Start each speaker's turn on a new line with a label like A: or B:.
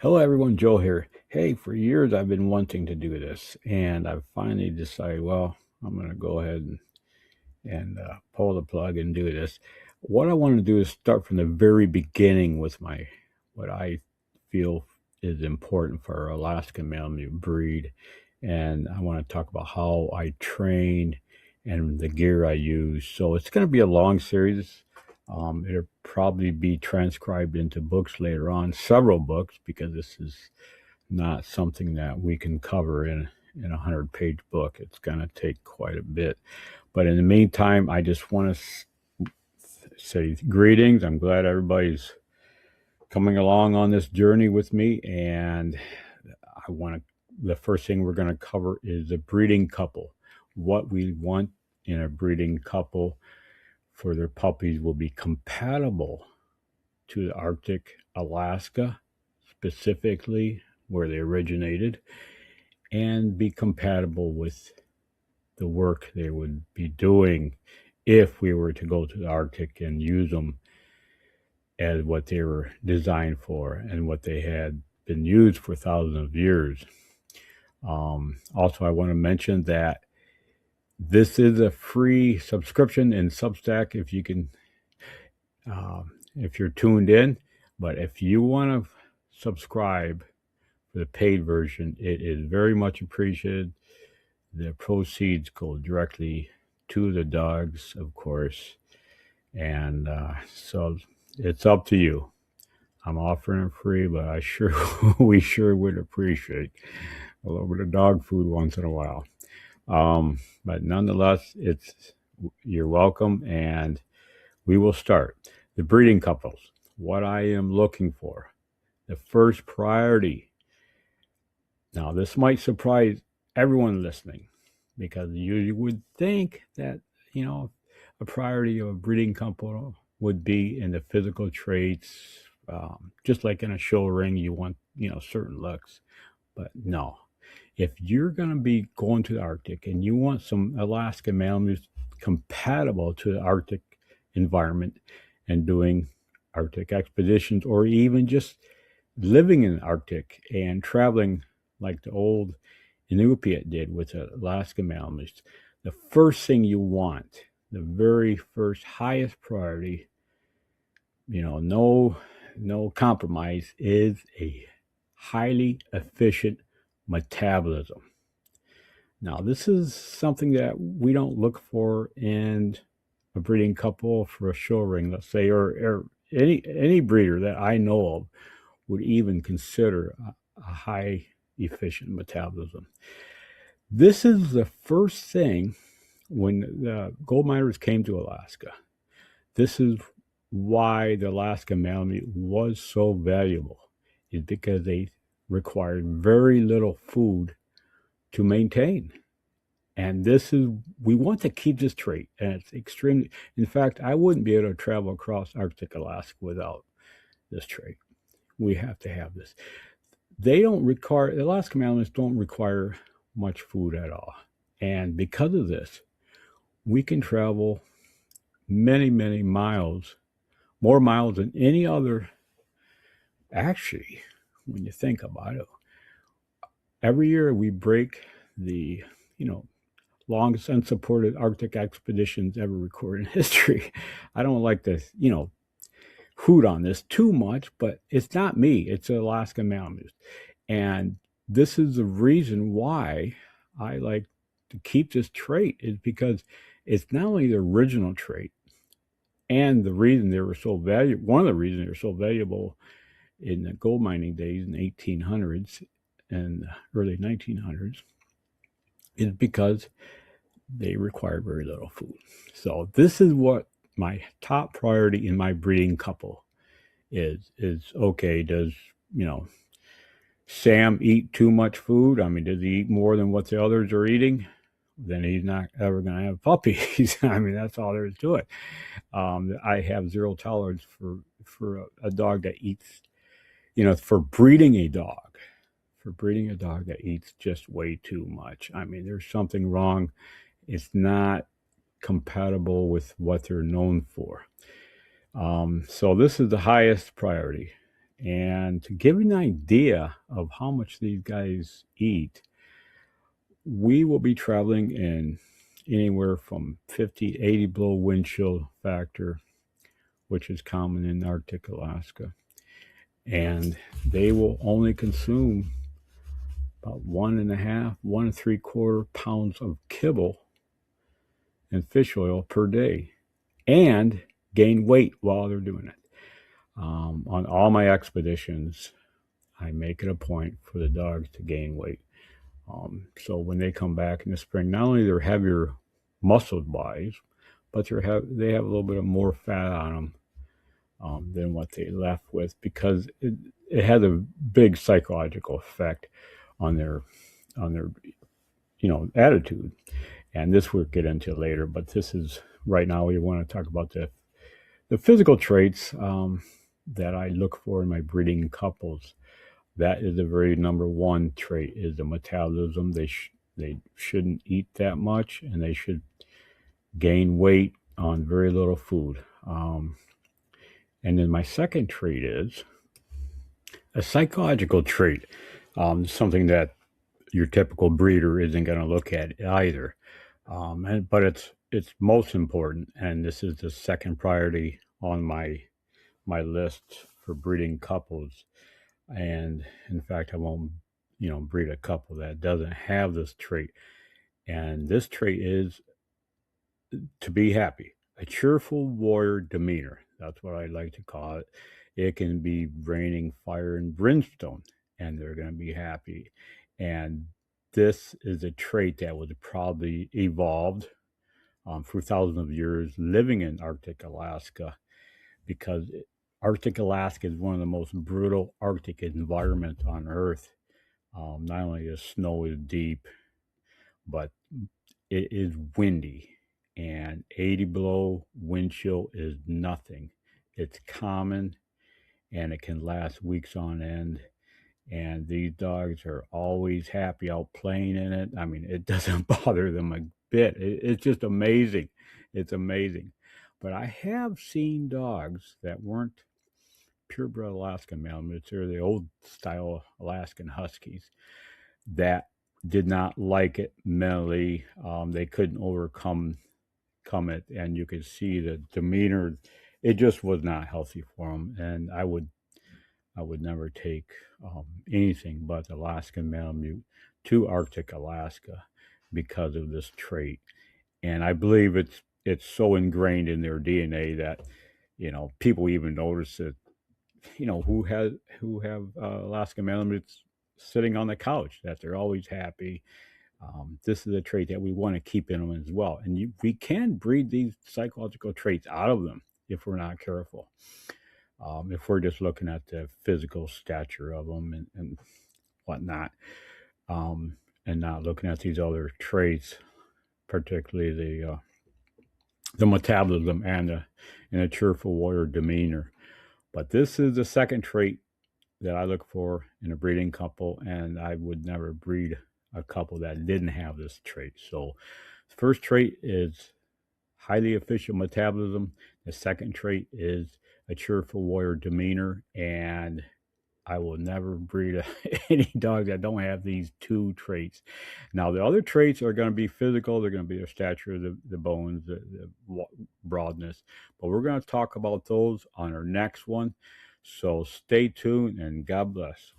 A: Hello, everyone. Joe here. Hey, for years I've been wanting to do this, and I've finally decided, well, I'm going to go ahead and pull the plug and do this. What I want to do is start from the very beginning with my what I feel is important for our Alaskan Malamute breed, and I want to talk about how I train and the gear I use. So it's going to be a long series. It'll probably be transcribed into books later on, several books, because this is not something that we can cover in a 100-page book. It's going to take quite a bit. But in the meantime, I just want to say greetings. I'm glad everybody's coming along on this journey with me. And the first thing we're going to cover is the breeding couple. What we want in a breeding couple for their puppies will be compatible to the Arctic, Alaska, specifically where they originated, and be compatible with the work they would be doing if we were to go to the Arctic and use them as what they were designed for and what they had been used for thousands of years. Also, I want to mention that this is a free subscription in Substack if you're tuned in. But if you want to subscribe for the paid version, it is very much appreciated. The proceeds go directly to the dogs, of course. And so it's up to you. I'm offering it free, but we sure would appreciate a little bit of dog food once in a while. But nonetheless, you're welcome, and we will start. The breeding couples, what I am looking for. The first priority. Now, this might surprise everyone listening, because you would think that, a priority of a breeding couple would be in the physical traits. Just like in a show ring, you want, certain looks. But no, if you're going to be going to the Arctic and you want some Alaskan Malamutes compatible to the Arctic environment and doing Arctic expeditions, or even just living in the Arctic and traveling like the old Inupiat did with the Alaskan Malamutes, the first thing you want, the very first highest priority, no compromise, is a highly efficient metabolism. Now, this is something that we don't look for in a breeding couple for a show ring, let's say, or any breeder that I know of would even consider a high efficient metabolism. This is the first thing when the gold miners came to Alaska. This is why the Alaskan Malamute was so valuable, is because they required very little food to maintain. And we want to keep this trait, and it's extremely, in fact, I wouldn't be able to travel across Arctic Alaska without this trait. We have to have this. The Alaskan Malamutes don't require much food at all. And because of this, we can travel many, many miles, more miles than any other, actually, when you think about it. Every year we break the, longest unsupported Arctic expeditions ever recorded in history. I don't like to, hoot on this too much, but it's not me. It's the Alaskan Malamute. And this is the reason why I like to keep this trait, is because it's not only the original trait, and the reason they were so valuable, one of the reasons they were so valuable in the gold mining days in the 1800s and early 1900s, is because they required very little food. So this is what my top priority in my breeding couple is okay, does, Sam eat too much food? I mean, does he eat more than what the others are eating? Then he's not ever going to have puppies. I mean, that's all there is to it. I have zero tolerance for a dog that eats, for breeding a dog that eats just way too much. I mean, there's something wrong. It's not compatible with what they're known for. So this is the highest priority, And to give you an idea of how much these guys eat, we will be traveling in anywhere from 50 to 80 below wind chill factor, which is common in Arctic Alaska. And they will only consume about 1.5, 1 3/4 pounds of kibble and fish oil per day and gain weight while they're doing it. On all my expeditions, I make it a point for the dogs to gain weight. So when they come back in the spring, not only they're heavier muscled wise, but they have a little bit of more fat on them than what they left with, because it had a big psychological effect on their attitude. And this we'll get into later, but this is right now we want to talk about the physical traits that I look for in my breeding couples. That is the very number one trait, is the metabolism. They shouldn't eat that much, and they should gain weight on very little food. And then my second trait is a psychological trait, something that your typical breeder isn't going to look at either. But it's most important, and this is the second priority on my list for breeding couples. And in fact, I won't breed a couple that doesn't have this trait. And this trait is to be happy, a cheerful warrior demeanor. That's what I like to call it. It can be raining fire and brimstone, and they're going to be happy. And this is a trait that was probably evolved through thousands of years living in Arctic Alaska, because Arctic Alaska is one of the most brutal Arctic environments on Earth. Not only the snow is deep, but it is windy, and 80 below wind chill is nothing. It's common, and it can last weeks on end. And these dogs are always happy out playing in it. I mean, it doesn't bother them a bit. It's just amazing. It's amazing. But I have seen dogs that weren't purebred Alaskan malamutes, or the old style Alaskan Huskies, that did not like it mentally. They couldn't overcome it, and you could see the demeanor. It just was not healthy for them. And I would never take anything but Alaskan Malamute to Arctic Alaska because of this trait. And I believe it's so ingrained in their DNA that people even notice it. Who have Alaskan Malamutes sitting on the couch, that they're always happy. This is a trait that we want to keep in them as well. And we can breed these psychological traits out of them if we're not careful. If we're just looking at the physical stature of them and whatnot, and not looking at these other traits, particularly the metabolism and a cheerful warrior demeanor. But this is the second trait that I look for in a breeding couple, and I would never breed a couple that didn't have this trait. So the first trait is highly efficient metabolism. The second trait is a cheerful warrior demeanor, and I will never breed any dog that don't have these two traits. Now, the other traits are going to be physical. They're going to be the stature, the bones, the broadness. But we're going to talk about those on our next one. So stay tuned, and God bless.